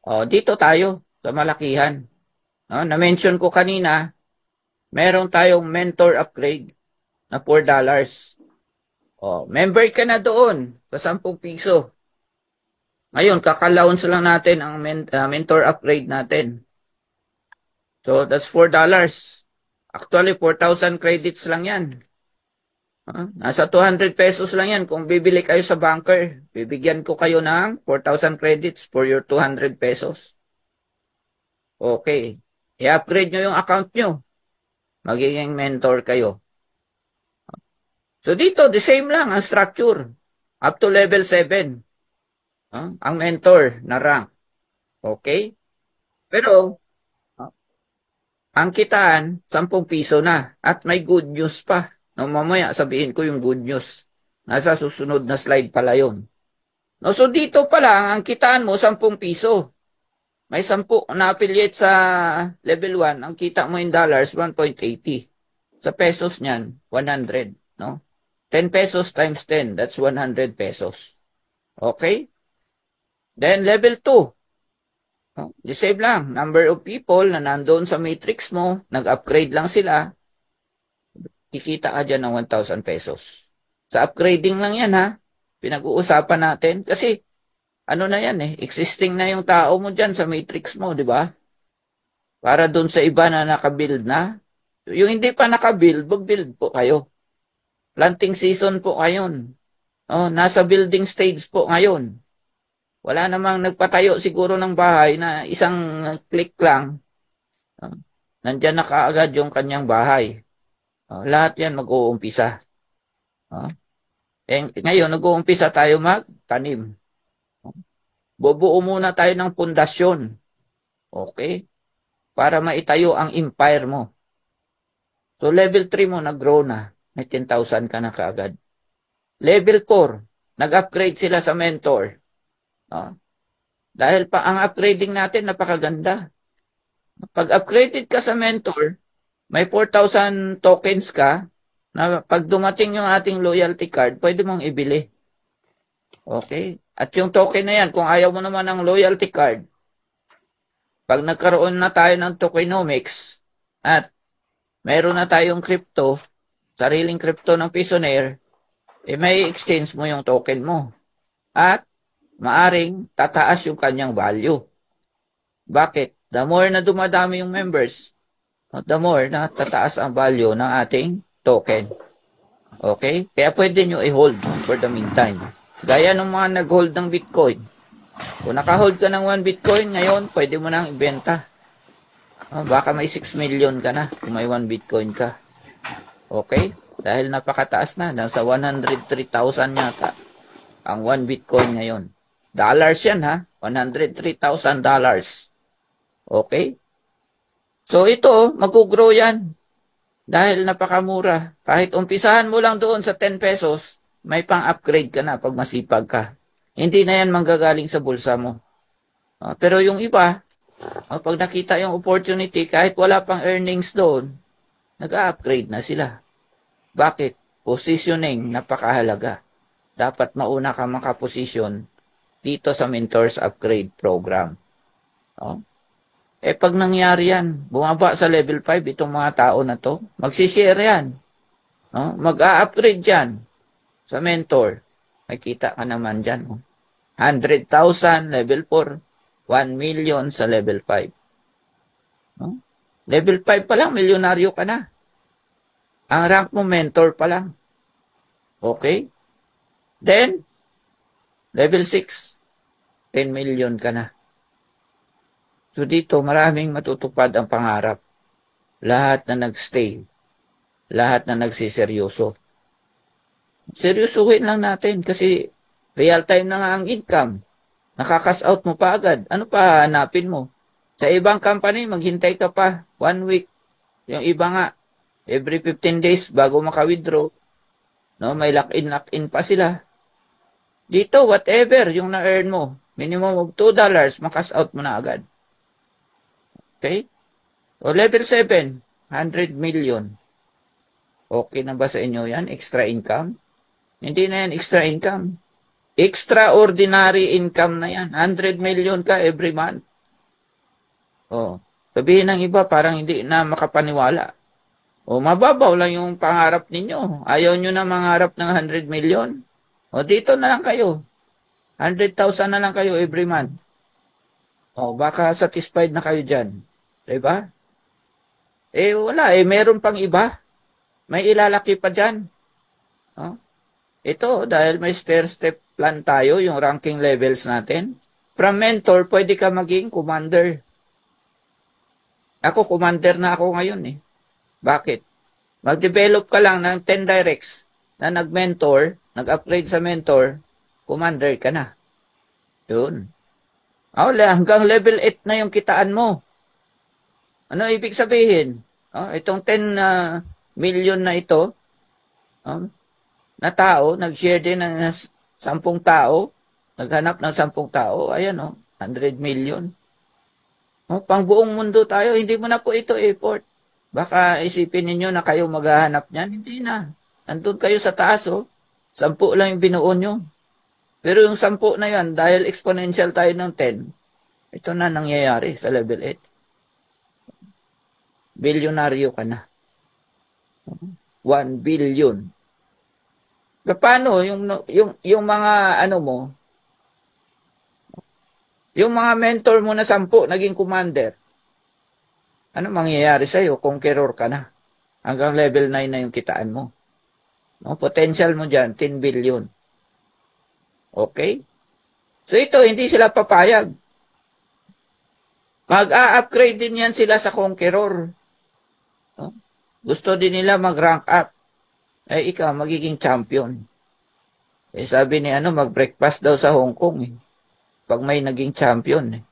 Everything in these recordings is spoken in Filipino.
O, dito tayo sa malakihan. No? Na-mention ko kanina, meron tayong mentor upgrade na $4. O, member ka na doon sa ₱10. Ngayon, kaka-launch lang natin ang mentor upgrade natin. So, that's $4. Actually, 4,000 credits lang yan. Nasa ₱200 lang yan. Kung bibili kayo sa banker, bibigyan ko kayo ng 4,000 credits for your ₱200. Okay. I-upgrade nyo yung account nyo. Magiging mentor kayo. So dito, the same lang ang structure. Up to level 7. Ang mentor na rank. Okay? Pero, ang kitaan, ₱10 na. At may good news pa. No, mamaya sabihin ko yung good news. Nasa susunod na slide pala yun. No, so dito pa lang, ang kitaan mo, ₱10. May 10 na affiliate sa level 1. Ang kita mo in dollars, 1.80. Sa pesos niyan, 100. No? ₱10 times 10, that's ₱100. Okay? Then level 2. The same lang. Number of people na nandoon sa matrix mo, nag-upgrade lang sila, kikita ka dyan ng ₱1,000. Sa upgrading lang yan ha. Pinag-uusapan natin. Kasi, ano na yan eh, existing na yung tao mo dyan sa matrix mo, di ba? Para doon sa iba na nakabuild na. Yung hindi pa nakabuild, mag-build po kayo. Planting season po ngayon. Nasa building stage po ngayon. Wala namang nagpatayo siguro ng bahay na isang click lang. Nandyan na kaagad yung kanyang bahay. Lahat yan mag-uumpisa. Ngayon, nag-uumpisa tayo magtanim. Bubuo muna tayo ng pundasyon. Okay? Para maitayo ang empire mo. So, level 3 mo, nag-grow na. May 10,000 ka na kaagad. Level 4, nag-upgrade sila sa mentor. Dahil pa ang upgrading natin, napakaganda. Pag upgraded ka sa mentor, may 4,000 tokens ka, na pag dumating yung ating loyalty card, pwede mong ibili. Okay? At yung token na yan, kung ayaw mo naman ng loyalty card, pag nagkaroon na tayo ng tokenomics, at mayroon na tayong crypto, sariling crypto ng Pissonaire, may exchange mo yung token mo. At maaring tataas yung kanyang value. Bakit? The more na dumadami yung members, the more na tataas ang value ng ating token. Okay? Kaya pwede nyo i-hold for the meantime. Gaya ng mga nag-hold ng Bitcoin. Kung naka-hold ka ng 1 Bitcoin, ngayon, pwede mo nang ibenta. Baka may 6 million ka na kung may 1 Bitcoin ka. Okay? Dahil napakataas na. Nasa 103,000 yata ang 1 Bitcoin ngayon. Dollars yan ha. $103,000. Okay? So ito, mag-grow yan. Dahil napakamura. Kahit umpisahan mo lang doon sa ₱10, may pang-upgrade ka na pag masipag ka. Hindi na yan manggagaling sa bulsa mo. Pero yung iba, pag nakita yung opportunity, kahit wala pang earnings doon, nag-upgrade na sila. Bakit? Positioning, napakahalaga. Dapat mauna ka makaposisyon dito sa Mentors Upgrade Program. Pag nangyari yan, bumaba sa level 5, itong mga tao na to, magsishare yan. Mag-a-upgrade yan sa mentor. Makita ka naman dyan. 100,000 level 4, 1 million sa level 5. Level 5 pa lang, milyonaryo ka na. Ang rank mo, mentor pa lang. Okay? Then, level 6, 10 million ka na. So dito, maraming matutupad ang pangarap. Lahat na nagstay. Lahat na nagsiseryoso. Seryosuhin lang natin kasi real time na nga ang income. Nakakas out mo pa agad. Ano pa hanapin mo? Sa ibang company, maghintay ka pa 1 week. Yung iba nga, every 15 days bago maka-withdraw. May lock-in pa sila. Dito, whatever yung na-earn mo, minimum of $2, makas out mo na agad. Okay? O level 7, 100 million. Okay na ba sa inyo yan? Extra income? Hindi na yan extra income. Extraordinary income na yan. 100 million ka every month. Oh, sabihin ng iba parang hindi na makapaniwala. O mababaw lang yung pangarap ninyo. Ayaw nyo na mangarap ng 100 million. O dito na lang kayo. 100,000 na lang kayo every month. O baka satisfied na kayo dyan. Diba? Eh wala eh. Meron pang iba. May ilalaki pa dyan. O, ito dahil may stair-step plan tayo, yung ranking levels natin. From mentor, pwede ka maging commander. Ako, commander na ako ngayon eh. Bakit? Mag-develop ka lang ng 10 directs na nag-mentor, nag-upgrade sa mentor, commander ka na. Yun. Hanggang level 8 na yung kitaan mo. Ano ibig sabihin? Itong 10 million na ito, na tao, nag-share din ng 10 tao, naghanap ng 10 tao, ayan 100 million. Pang buong mundo tayo, hindi mo na po ito effort. Baka isipin ninyo na kayo maghahanap niyan. Hindi na. Nandun kayo sa taas, 10 lang yung binuo nyo. Pero yung 10 na yan, dahil exponential tayo ng 10, ito na nangyayari sa level 8. Bilyonaryo ka na. 1 billion. Paano yung mga mo, yung mga mentor mo na 10 naging commander? Ano mangyayari sa'yo? Conqueror ka na. Hanggang level 9 na yung kitaan mo. Potential mo dyan, 10 billion. Okay? So ito, hindi sila papayag. Mag-a-upgrade din yan sila sa conqueror. Gusto din nila mag-rank up. Ikaw, magiging champion. Sabi ni mag-breakfast daw sa Hong Kong. Pag may naging champion.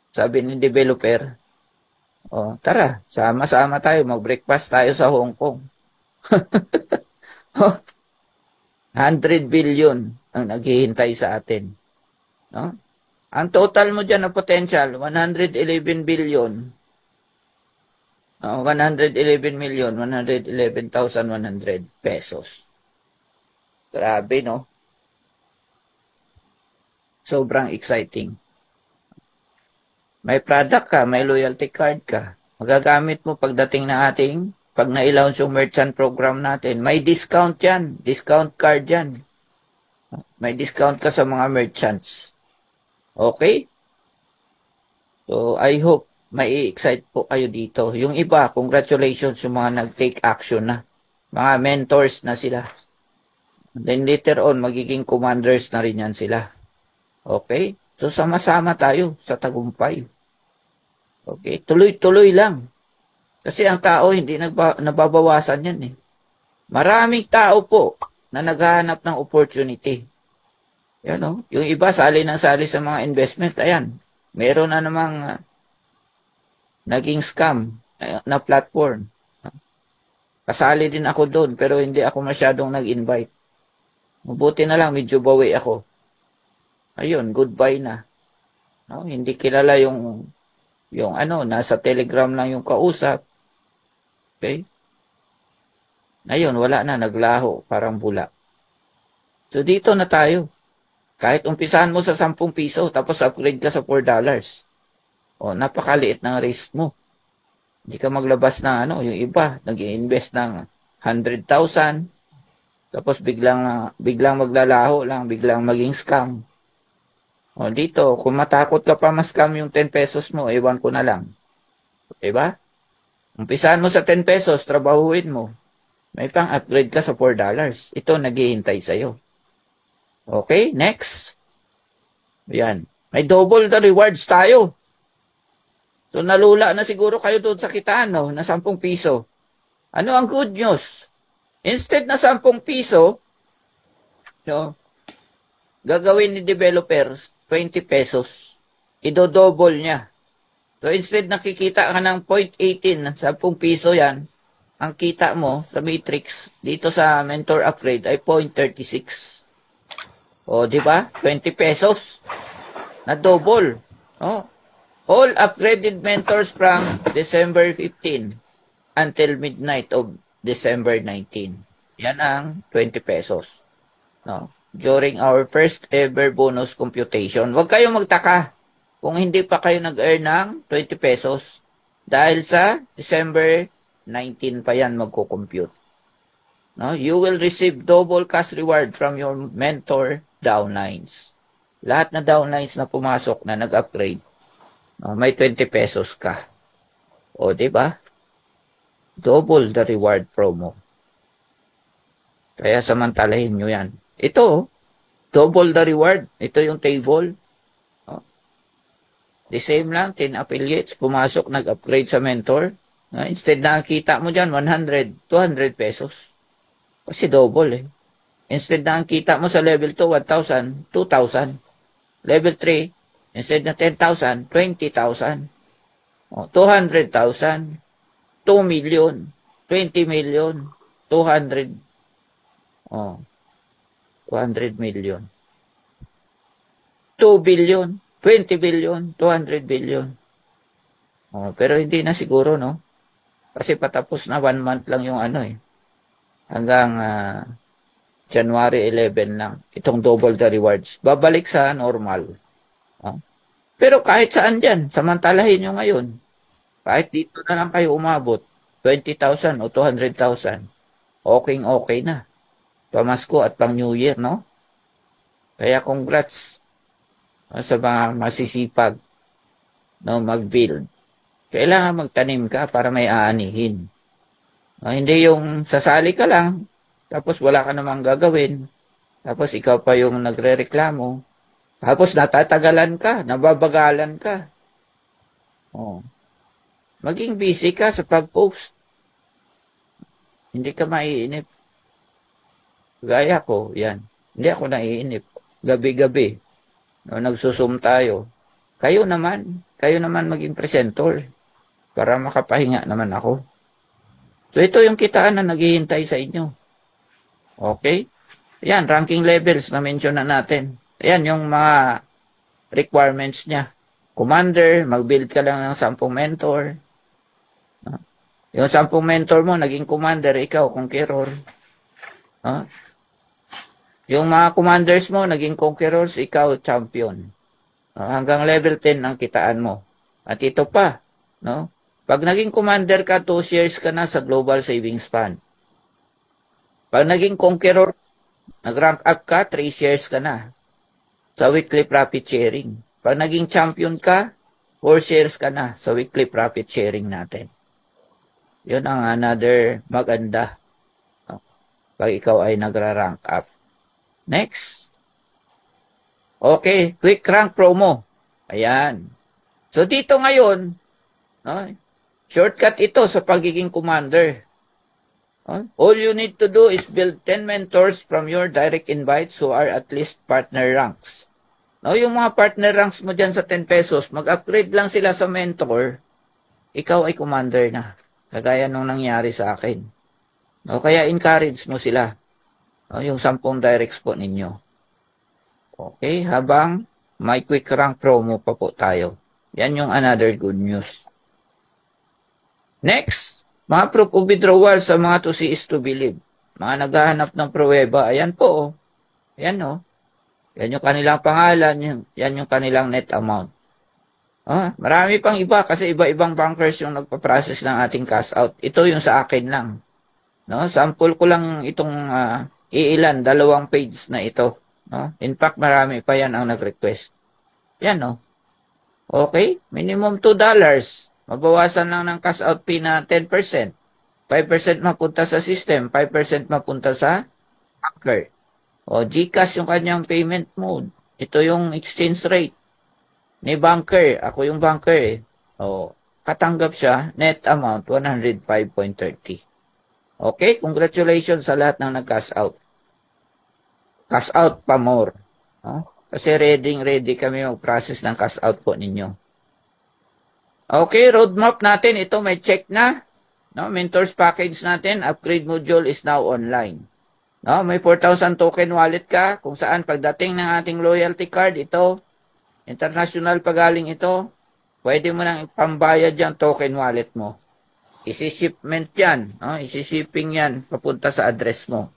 Sabi ni developer, tara, sama-sama tayo, mag-breakfast tayo sa Hong Kong. 100 billion ang naghihintay sa atin. No? Ang total mo dyan na potential, 111 billion. 111 million, 111,100 pesos. Grabe, no? Sobrang exciting. May product ka, may loyalty card ka. Magagamit mo pagdating na pag na-launch yung merchant program natin, may discount yan. Discount card yan. May discount ka sa mga merchants. Okay? So, I hope may excite po kayo dito. Yung iba, congratulations yung mga nag-take action na. Mga mentors na sila. Then later on, magiging commanders na rin yan sila. Okay? So, sama-sama tayo sa tagumpay. Okay? Tuloy-tuloy lang. Kasi ang tao, hindi nababawasan yan eh. Maraming tao po na naghahanap ng opportunity. Yan yung iba, sali sa mga investment. Ayan, meron na namang naging scam na platform. Kasali din ako doon, pero hindi ako masyadong nag-invite. Mabuti na lang, medyo bawi ako. Ayun, goodbye na. Hindi kilala yung nasa Telegram lang yung kausap. Okay? Ayun, wala na, naglaho, parang bula. So, dito na tayo. Kahit umpisahan mo sa 10 piso, tapos upgrade ka sa $4. Napakaliit ng risk mo. Hindi ka maglabas ng yung iba, nag-i-invest ng 100,000, tapos biglang maglalaho lang, biglang maging scam. Dito, kung matakot ka pa ma-scam yung 10 pesos mo, ewan ko na lang. Diba? Umpisahan mo sa 10 pesos, trabahuin mo. May pang-upgrade ka sa $4. Ito, naghihintay sa'yo. Okay, next. Ayan. May double the rewards tayo. So, nalula na siguro kayo doon sa kitaan, na 10 piso. Ano ang good news? Instead na 10 piso, gagawin ni developers 20 pesos. Ido-double niya. So, instead nakikita ka ng 0.18, 10 piso yan, ang kita mo sa matrix dito sa mentor upgrade ay 0.36. Di ba? 20 pesos. Na double. All upgraded mentors from December 15 until midnight of December 19. Yan ang 20 pesos. During our first ever bonus computation. Huwag kayong magtaka. kung hindi pa kayo nag-earn ng 20 pesos. Dahil sa December 19 pa yan magko-compute. No? You will receive double cash reward from your mentor downlines. Lahat na downlines na pumasok na nag-upgrade, no, may 20 pesos ka. O, di ba? Double the reward promo. Kaya samantalahin nyo yan. Ito, double the reward. Ito yung table. No? The same lang, 10 affiliates, pumasok, nag-upgrade sa mentor. No? Instead na ang kita mo dyan, 100, 200 pesos. Kasi double eh. Instead na ang kita mo sa level 2, 1,000, 2,000. Level 3, instead na 10,000, 20,000. 200,000, 2 million, 20 million, 200, 200 million, 2 billion, 20 billion, 200 billion. Pero hindi na siguro, no? Kasi patapos na 1 month lang yung ano eh. Hanggang January 11 lang. Itong double the rewards. Babalik sa normal. Pero kahit saan dyan, samantalahin nyo ngayon. Kahit dito na lang kayo umabot, 20,000 o 200,000, okay na. Pamasko at pang New Year, no? Kaya congrats sa mga masisipag, no, mag-build. Kailangan magtanim ka para may aanihin. Hindi yung sasali ka lang, tapos wala ka namang gagawin, tapos ikaw pa yung nagre-reklamo, tapos natatagalan ka, nababagalan ka. Maging busy ka sa pag-post. Hindi ka maiinip. Gaya ko, yan. Hindi ako naiinip. Gabi-gabi. No, nagsusum tayo. Kayo naman maging presenter para makapahinga naman ako. So ito yung kitaan na naghihintay sa inyo. Okay? Yan, ranking levels na mention na natin. Ayan yung mga requirements niya. Commander, mag-build ka lang ng 10 mentor. Yung 10 mentor mo, naging commander, ikaw, conqueror. Yung mga commanders mo, naging conquerors, ikaw, champion. Hanggang level 10 ang kitaan mo. At ito pa, no? Pag naging commander ka, 2 shares ka na sa global savings fund. Pag naging conqueror, nag-rank up ka, 3 shares ka na sa weekly profit sharing. Pag naging champion ka, 4 shares ka na sa weekly profit sharing natin. Yun ang another maganda, no? Pag ikaw ay nagra-rank up. Next. Okay, quick rank promo. Ayan. So dito ngayon, no, shortcut ito sa pagiging commander. All you need to do is build 10 mentors from your direct invites who are at least partner ranks. No, yung mga partner ranks mo dyan sa 10 pesos, mag-upgrade lang sila sa mentor, ikaw ay commander na. Kagaya nung nangyari sa akin. No, kaya encourage mo sila. No, yung 10 directs po ninyo. Okay, habang may quick rank promo pa po tayo. Yan yung another good news. Next, mga proof of withdrawal sa mga to see is to believe. Mga naghahanap ng pruweba, ayan po. Oh. Ayan o. Oh. Yan yung kanilang pangalan, yan yung kanilang net amount. Marami pang iba kasi iba-ibang bankers yung nagpa-process ng ating cash out. Ito yung sa akin lang. No? Sample ko lang itong iilan, 2 page na ito. No? In fact, marami pa yan ang nag-request. Yan no. Okay, minimum $2. Mabawasan lang ng cash out fee na 10%. 5% mapunta sa system, 5% mapunta sa banker. O GCash yung kanyang payment mode. Ito yung exchange rate ni banker. Ako yung banker eh. O, katanggap siya, net amount 105.30. Okay, congratulations sa lahat ng nag-cash out. Cash out pa more. No? Kasi ready kami mag-process ng cash out po ninyo. Okay, roadmap natin. Ito may check na. No? Mentors package natin. Upgrade module is now online. No? May 4,000 token wallet ka. Kung saan pagdating ng ating loyalty card, ito, international pagaling ito, pwede mo nang ipambayad yung token wallet mo. Isi-shipment yan. No? Isi-shipping yan. Papunta sa address mo.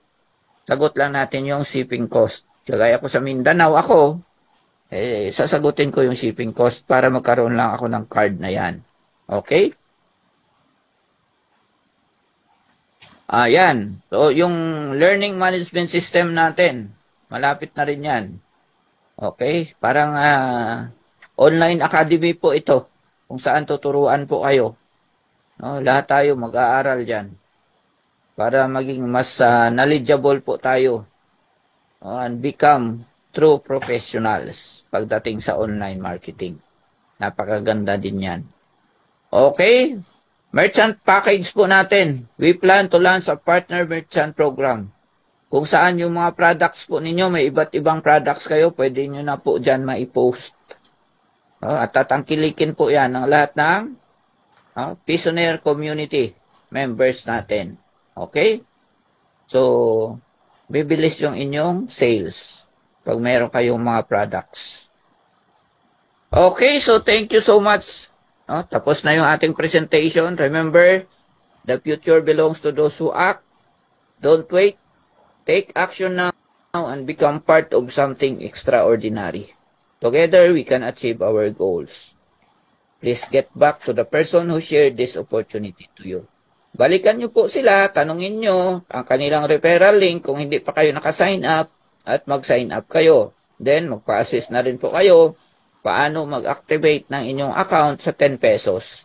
Sagot lang natin yung shipping cost. Kagaya ko sa Mindanao, ako, sasagutin ko yung shipping cost para magkaroon lang ako ng card na yan. Okay? Ayan. So, yung learning management system natin, malapit na rin yan. Okay? Parang online academy po ito, kung saan tuturuan po kayo. No, lahat tayo mag-aaral dyan para maging mas knowledgeable po tayo and become true professionals pagdating sa online marketing. Napakaganda din yan. Okay? Merchant package po natin. We plan to launch a partner merchant program. Kung saan yung mga products po ninyo, may iba't ibang products kayo, pwede nyo na po dyan maipost. At tatangkilikin po yan ng lahat ng Pisonaire community members natin. Okay? So, bibilis yung inyong sales pag meron kayong mga products. Okay, so thank you so much. Tapos na yung ating presentation. Remember, the future belongs to those who act. Don't wait. Take action now and become part of something extraordinary. Together, we can achieve our goals. Please get back to the person who shared this opportunity to you. Balikan nyo po sila, tanungin nyo ang kanilang referral link kung hindi pa kayo naka-sign up at mag-sign up kayo. Then, magpa-assist na rin po kayo paano mag-activate ng inyong account sa 10 pesos.